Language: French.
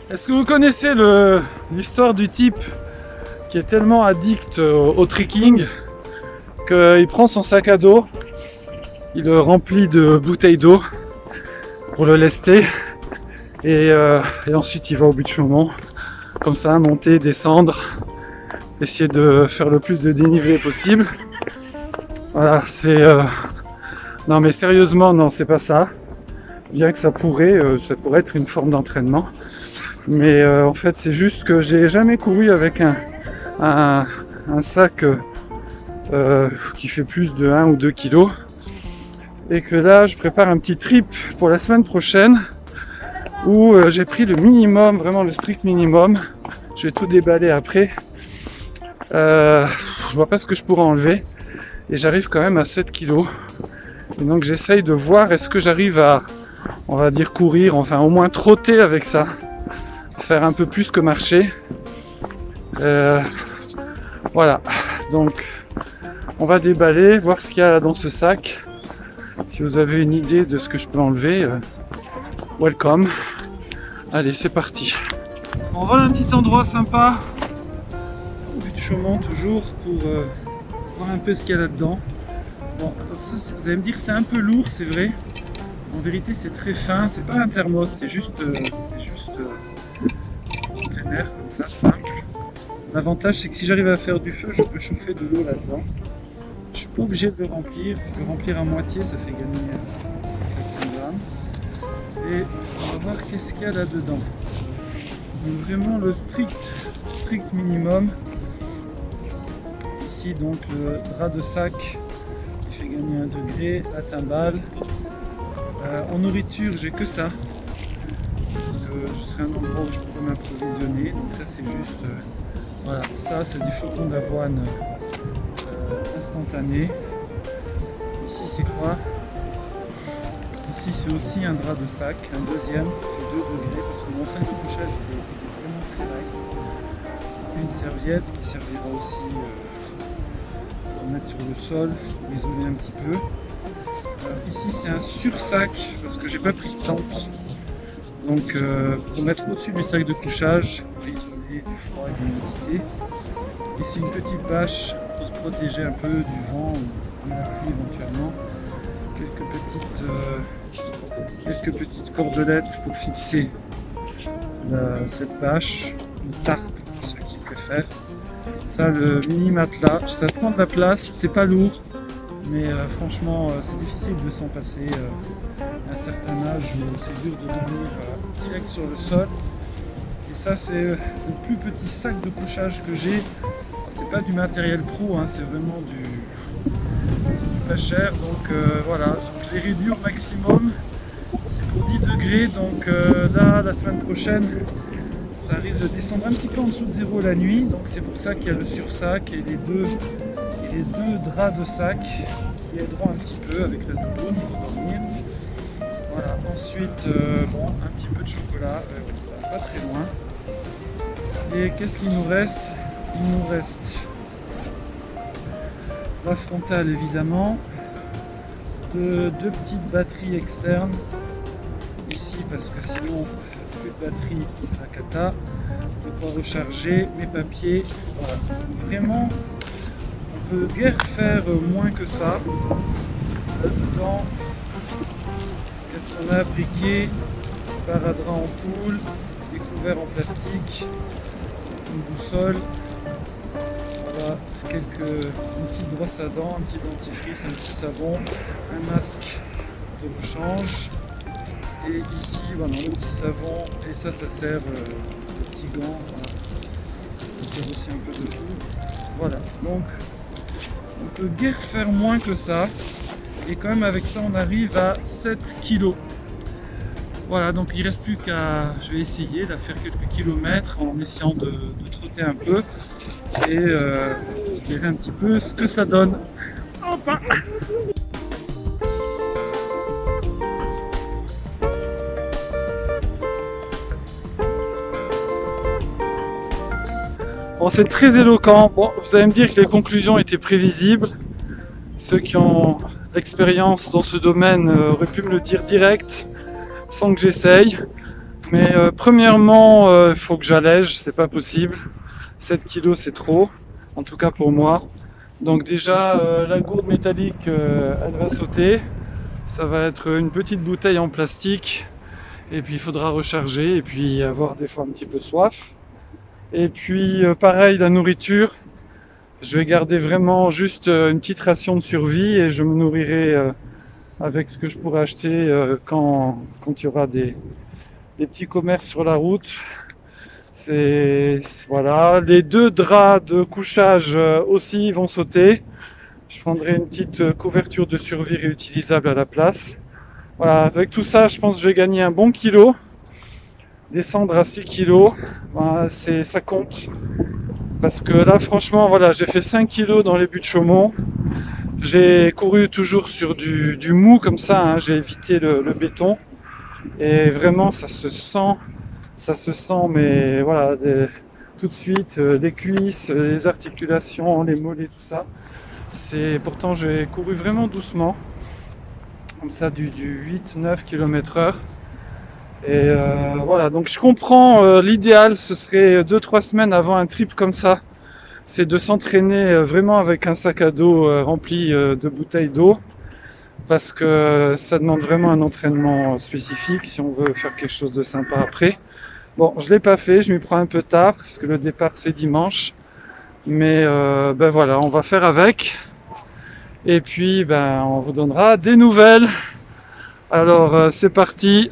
Est-ce que vous connaissez l'histoire du type qui est tellement addict au trekking qu'il prend son sac à dos, il le remplit de bouteilles d'eau pour le lester et ensuite il va au but de Chaumont, comme ça, monter, descendre, essayer de faire le plus de dénivelé possible. Voilà, c'est... Non mais sérieusement, non, c'est pas ça. Bien que ça pourrait être une forme d'entraînement. Mais en fait, c'est juste que j'ai jamais couru avec un sac qui fait plus de 1 ou 2 kilos. Et que là, je prépare un petit trip pour la semaine prochaine où j'ai pris le minimum, vraiment le strict minimum. Je vais tout déballer après. Je vois pas ce que je pourrais enlever. Et j'arrive quand même à 7 kilos. Et donc j'essaye de voir est-ce que j'arrive à, on va dire, courir, enfin au moins trotter avec ça. Faire un peu plus que marcher. Voilà. Donc on va déballer, voir ce qu'il y a dans ce sac. Si vous avez une idée de ce que je peux enlever, welcome. Allez, c'est parti. On va à un petit endroit sympa. Au but de Chaumont toujours pour voir un peu ce qu'il y a là-dedans. Bon, alors ça, vous allez me dire que c'est un peu lourd, c'est vrai. En vérité, c'est très fin. C'est pas un thermos, c'est juste un container comme ça, simple. L'avantage, c'est que si j'arrive à faire du feu, je peux chauffer de l'eau là-dedans. Je suis pas obligé de le remplir. Je peux remplir à moitié, ça fait gagner 400 grammes. Et on va voir qu'est-ce qu'il y a là-dedans. Donc vraiment le strict minimum. Ici donc le drap de sac qui fait gagner 1 degré, la timbale. En nourriture, j'ai que ça. Parce que je serai un endroit où je pourrais m'approvisionner. Donc ça c'est juste... voilà, ça c'est du flocon d'avoine instantané. Ici c'est quoi? Ici c'est aussi un drap de sac, un deuxième, ça fait 2 degrés parce que mon sac de couchage il est vraiment très light. Une serviette qui servira aussi pour mettre sur le sol, pour isoler un petit peu. Ici c'est un sursac parce que j'ai pas pris de tente. Donc pour mettre au-dessus du sac de couchage, pour isoler du froid et de l'humidité. Ici une petite bâche pour se protéger un peu du vent ou de la pluie éventuellement. Quelques petites cordelettes pour fixer cette bâche, une tarpe pour ceux qui préfèrent. Ça, le mini matelas, ça prend de la place, c'est pas lourd, mais franchement c'est difficile de s'en passer à un certain âge où c'est dur de dormir direct sur le sol. Et ça c'est le plus petit sac de couchage que j'ai. C'est pas du matériel pro, hein, c'est vraiment du pas cher, donc voilà, donc je l'ai réduit au maximum. C'est pour 10 degrés, donc là la semaine prochaine ça risque de descendre un petit peu en dessous de 0 la nuit, donc c'est pour ça qu'il y a le sursac et les deux draps de sac qui aideront un petit peu avec la doudoune pour dormir. Voilà, ensuite bon, un petit peu de chocolat, ça va pas très loin. Et qu'est-ce qu'il nous reste? Il nous reste la frontale évidemment, deux petites batteries externes ici parce que sinon plus de batterie c'est la cata, de quoi recharger mes papiers. Voilà. Vraiment on peut guère faire moins que ça. Là dedans, qu'est-ce qu'on a? Briquet, sparadrap en poule, des couverts en plastique, une boussole. Voilà, une petite brosse à dents, un petit dentifrice, un petit savon, un masque de rechange. Et ici, voilà, le petit savon. Et ça sert de petits gants. Voilà. Ça sert aussi un peu de tout. Voilà, donc on peut guère faire moins que ça. Et quand même avec ça, on arrive à 7 kilos. Voilà, donc il ne reste plus qu'à... Je vais essayer de faire quelques kilomètres en essayant de trotter un peu. Et je verrai un petit peu ce que ça donne. Hop. Bon, c'est très éloquent. Bon, vous allez me dire que les conclusions étaient prévisibles. Ceux qui ont l'expérience dans ce domaine auraient pu me le dire direct, sans que j'essaye. Mais premièrement, il faut que j'allège, c'est pas possible. 7 kilos c'est trop, en tout cas pour moi. Donc déjà, la gourde métallique, elle va sauter. Ça va être une petite bouteille en plastique. Et puis il faudra recharger et puis avoir des fois un petit peu soif. Et puis pareil, la nourriture. Je vais garder vraiment juste une petite ration de survie et je me nourrirai avec ce que je pourrai acheter quand il y aura des petits commerces sur la route. Voilà, les 2 draps de couchage aussi vont sauter. Je prendrai une petite couverture de survie réutilisable à la place. Voilà, avec tout ça, je pense que je vais gagner un bon kilo. Descendre à 6 kilos, voilà, ça compte. Parce que là, franchement, voilà, j'ai fait 5 kilos dans les buts de Chaumont. J'ai couru toujours sur du mou comme ça, hein, j'ai évité le béton. Et vraiment, ça se sent, mais voilà, tout de suite, les cuisses, les articulations, les mollets, tout ça. Pourtant, j'ai couru vraiment doucement, comme ça, du 8-9 km/h. Et voilà, donc je comprends, l'idéal, ce serait 2-3 semaines avant un trip comme ça. C'est de s'entraîner vraiment avec un sac à dos rempli de bouteilles d'eau. Parce que ça demande vraiment un entraînement spécifique si on veut faire quelque chose de sympa après. Bon, je l'ai pas fait, je m'y prends un peu tard parce que le départ c'est dimanche. Mais ben voilà, on va faire avec. Et puis ben on vous donnera des nouvelles. Alors c'est parti.